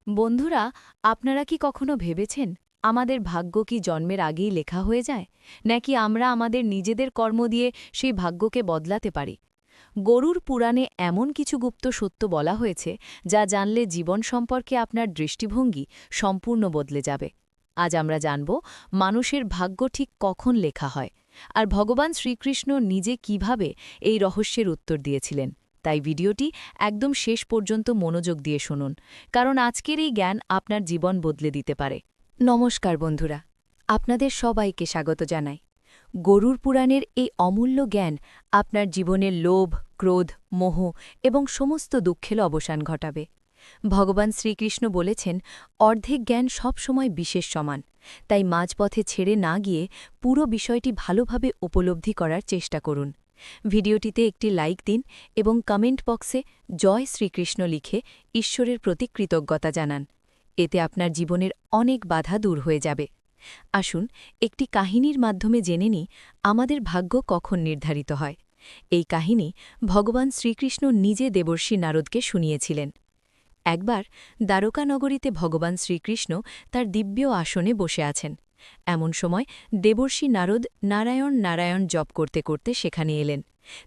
বন্ধুরা, আপনারা কি কখনো ভেবেছেন আমাদের ভাগ্য কি জন্মের আগেই লেখা হয়ে যায়, নাকি আমরা আমাদের নিজেদের কর্ম দিয়ে সেই ভাগ্যকে বদলাতে পারি? গরুর পুরাণে এমন কিছু গুপ্ত সত্য বলা হয়েছে যা জানলে জীবন সম্পর্কে আপনার দৃষ্টিভঙ্গি সম্পূর্ণ বদলে যাবে। আজ আমরা জানব মানুষের ভাগ্য ঠিক কখন লেখা হয়, আর ভগবান শ্রীকৃষ্ণ নিজে কিভাবে এই রহস্যের উত্তর দিয়েছিলেন। তাই ভিডিওটি একদম শেষ পর্যন্ত মনোযোগ দিয়ে শুনুন, কারণ আজকের এই জ্ঞান আপনার জীবন বদলে দিতে পারে। নমস্কার বন্ধুরা, আপনাদের সবাইকে স্বাগত জানাই। গরুর পুরাণের এই অমূল্য জ্ঞান আপনার জীবনের লোভ, ক্রোধ, মোহ এবং সমস্ত দুঃখের অবসান ঘটাবে। ভগবান শ্রীকৃষ্ণ বলেছেন, অর্ধেক জ্ঞান সবসময় বিশেষ সমান, তাই মাঝপথে ছেড়ে না গিয়ে পুরো বিষয়টি ভালোভাবে উপলব্ধি করার চেষ্টা করুন। ভিডিওটিতে একটি লাইক দিন এবং কমেন্ট বক্সে জয় শ্রীকৃষ্ণ লিখে ঈশ্বরের প্রতি কৃতজ্ঞতা জানান। এতে আপনার জীবনের অনেক বাধা দূর হয়ে যাবে। আসুন একটি কাহিনীর মাধ্যমে জেনে নিই আমাদের ভাগ্য কখন নির্ধারিত হয়। এই কাহিনী ভগবান শ্রীকৃষ্ণ নিজে দেবর্ষি নারদকে শুনিয়েছিলেন। একবার দ্বারকানগরীতে ভগবান শ্রীকৃষ্ণ তার দিব্য আসনে বসে আছেন। এমন সময় দেবর্ষি নারদ নারায়ণ নারায়ণ জপ করতে করতে সেখানে এলেন।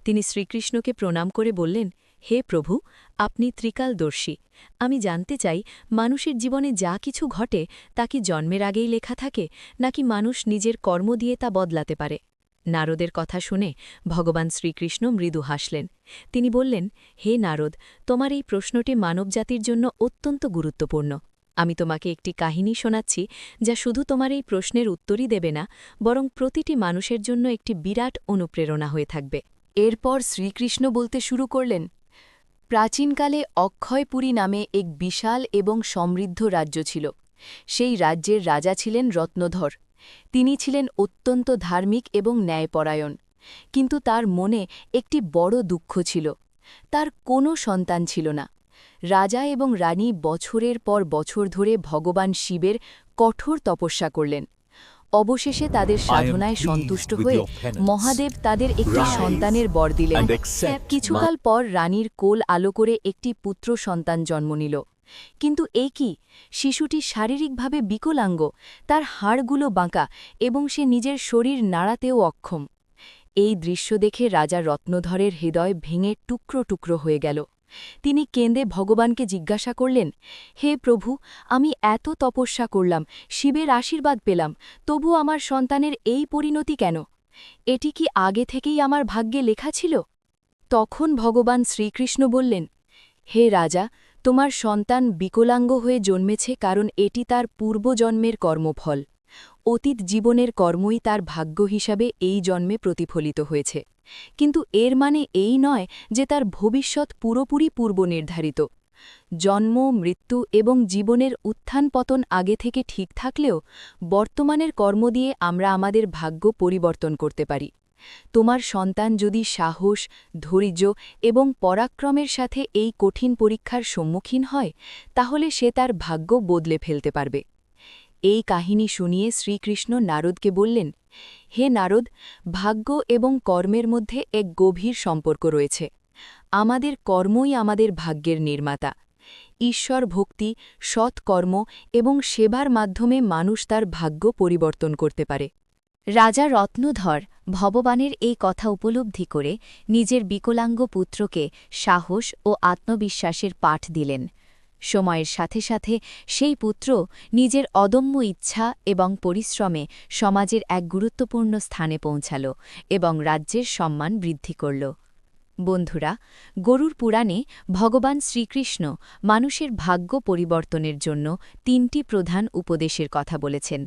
তিনি শ্রীকৃষ্ণকে প্রণাম করে বললেন, হে প্রভু, আপনি ত্রিকালদর্শী। আমি জানতে চাই, মানুষের জীবনে যা কিছু ঘটে তা কি জন্মের আগেই লেখা থাকে, নাকি মানুষ নিজের কর্ম দিয়ে তা বদলাতে পারে? নারদের কথা শুনে ভগবান শ্রীকৃষ্ণ মৃদু হাসলেন। তিনি বললেন, হে নারদ, তোমার এই প্রশ্নটি মানবজাতির জন্য অত্যন্ত গুরুত্বপূর্ণ। আমি তোমাকে একটি কাহিনী শোনাচ্ছি, যা শুধু তোমার এই প্রশ্নের উত্তরই দেবে না, বরং প্রতিটি মানুষের জন্য একটি বিরাট অনুপ্রেরণা হয়ে থাকবে। এরপর শ্রীকৃষ্ণ বলতে শুরু করলেন, প্রাচীনকালে অক্ষয়পুরী নামে এক বিশাল এবং সমৃদ্ধ রাজ্য ছিল। সেই রাজ্যের রাজা ছিলেন রত্নধর। তিনি ছিলেন অত্যন্ত ধার্মিক এবং ন্যায়পরায়ণ। কিন্তু তার মনে একটি বড় দুঃখ ছিল। তার কোনো সন্তান ছিল না। রাজা এবং রানী বছরের পর বছর ধরে ভগবান শিবের কঠোর তপস্যা করলেন। অবশেষে তাদের সাধনায় সন্তুষ্ট হয়ে মহাদেব তাদের একটি সন্তানের বর দিলেন। কিছুকাল পর রানীর কোল আলো করে একটি পুত্র সন্তান জন্ম নিল। কিন্তু কি শিশুটি শারীরিকভাবে বিকলাঙ্গ, তার হাড়গুলো বাঁকা এবং সে নিজের শরীর নাড়াতেও অক্ষম। এই দৃশ্য দেখে রাজা রত্নধরের হৃদয় ভেঙে টুকরো টুকরো হয়ে গেল। তিনি কেঁদে ভগবানকে জিজ্ঞাসা করলেন, হে প্রভু, আমি এত তপস্যা করলাম, শিবের আশীর্বাদ পেলাম, তবু আমার সন্তানের এই পরিণতি কেন? এটি কি আগে থেকেই আমার ভাগ্যে লেখা ছিল? তখন ভগবান শ্রীকৃষ্ণ বললেন, হে রাজা, তোমার সন্তান বিকলাঙ্গ হয়ে জন্মেছে কারণ এটি তার পূর্বজন্মের কর্মফল। অতীত জীবনের কর্মই তার ভাগ্য হিসাবে এই জন্মে প্রতিফলিত হয়েছে। কিন্তু এর মানে এই নয় যে তার ভবিষ্যৎ পুরোপুরি পূর্বনির্ধারিত। জন্ম, মৃত্যু এবং জীবনের উত্থান পতন আগে থেকে ঠিক থাকলেও বর্তমানের কর্ম দিয়ে আমরা আমাদের ভাগ্য পরিবর্তন করতে পারি। তোমার সন্তান যদি সাহস, ধৈর্য এবং পরাক্রমের সাথে এই কঠিন পরীক্ষার সম্মুখীন হয়, তাহলে সে তার ভাগ্য বদলে ফেলতে পারবে। এই কাহিনী শুনিয়ে শ্রীকৃষ্ণ নারদকে বললেন, হে নারদ, ভাগ্য এবং কর্মের মধ্যে এক গভীর সম্পর্ক রয়েছে। আমাদের কর্মই আমাদের ভাগ্যের নির্মাতা। ঈশ্বর ভক্তি, সৎকর্ম এবং সেবার মাধ্যমে মানুষ তার ভাগ্য পরিবর্তন করতে পারে। রাজা রত্নধর ভগবানের এই কথা উপলব্ধি করে নিজের বিকলাঙ্গ পুত্রকে সাহস ও আত্মবিশ্বাসের পাঠ দিলেন। সময়ের সাথে সাথে সেই পুত্র নিজের অদম্য ইচ্ছা এবং পরিশ্রমে সমাজের এক গুরুত্বপূর্ণ স্থানে পৌঁছাল এবং রাজ্যের সম্মান বৃদ্ধি করল। বন্ধুরা, গরুর পুরাণে ভগবান শ্রীকৃষ্ণ মানুষের ভাগ্য পরিবর্তনের জন্য ৩টি প্রধান উপদেশের কথা বলেছেন।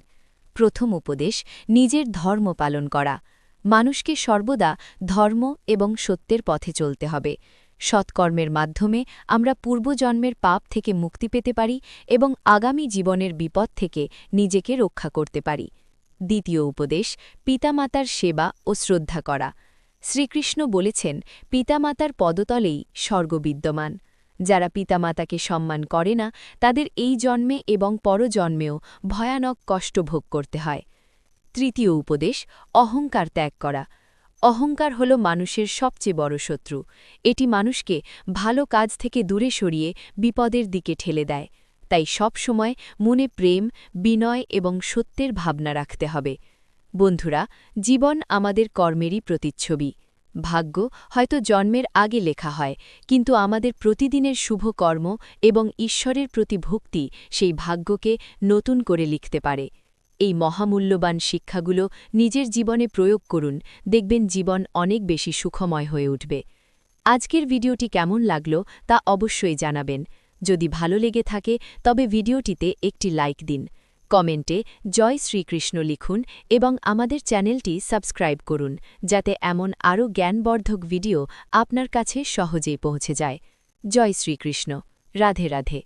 প্রথম উপদেশ, নিজের ধর্ম পালন করা। মানুষকে সর্বদা ধর্ম এবং সত্যের পথে চলতে হবে। সৎকর্মের মাধ্যমে আমরা পূর্বজন্মের পাপ থেকে মুক্তি পেতে পারি এবং আগামী জীবনের বিপদ থেকে নিজেকে রক্ষা করতে পারি। দ্বিতীয় উপদেশ, পিতামাতার সেবা ও শ্রদ্ধা করা। শ্রীকৃষ্ণ বলেছেন, পিতামাতার পদতলেই স্বর্গ বিদ্যমান। যারা পিতামাতাকে সম্মান করে না, তাদের এই জন্মে এবং পরজন্মেও ভয়ানক কষ্ট ভোগ করতে হয়। তৃতীয় উপদেশ, অহংকার ত্যাগ করা। অহংকার হল মানুষের সবচেয়ে বড় শত্রু। এটি মানুষকে ভালো কাজ থেকে দূরে সরিয়ে বিপদের দিকে ঠেলে দেয়। তাই সব সময় মনে প্রেম, বিনয় এবং সত্যের ভাবনা রাখতে হবে। বন্ধুরা, জীবন আমাদের কর্মেরই প্রতিচ্ছবি। ভাগ্য হয়তো জন্মের আগে লেখা হয়, কিন্তু আমাদের প্রতিদিনের শুভ কর্ম এবং ঈশ্বরের প্রতি ভক্তি সেই ভাগ্যকে নতুন করে লিখতে পারে। এই মহামূল্যবান শিক্ষাগুলো নিজের জীবনে প্রয়োগ করুন, দেখবেন জীবন অনেক বেশি সুখময় হয়ে উঠবে। আজকের ভিডিওটি কেমন লাগলো তা অবশ্যই জানাবেন। যদি ভালো লেগে থাকে তবে ভিডিওটিতে একটি লাইক দিন, কমেন্টে জয় শ্রীকৃষ্ণ লিখুন এবং আমাদের চ্যানেলটি সাবস্ক্রাইব করুন, যাতে এমন আরও জ্ঞানবর্ধক ভিডিও আপনার কাছে সহজেই পৌঁছে যায়। জয় শ্রীকৃষ্ণ। রাধে রাধে।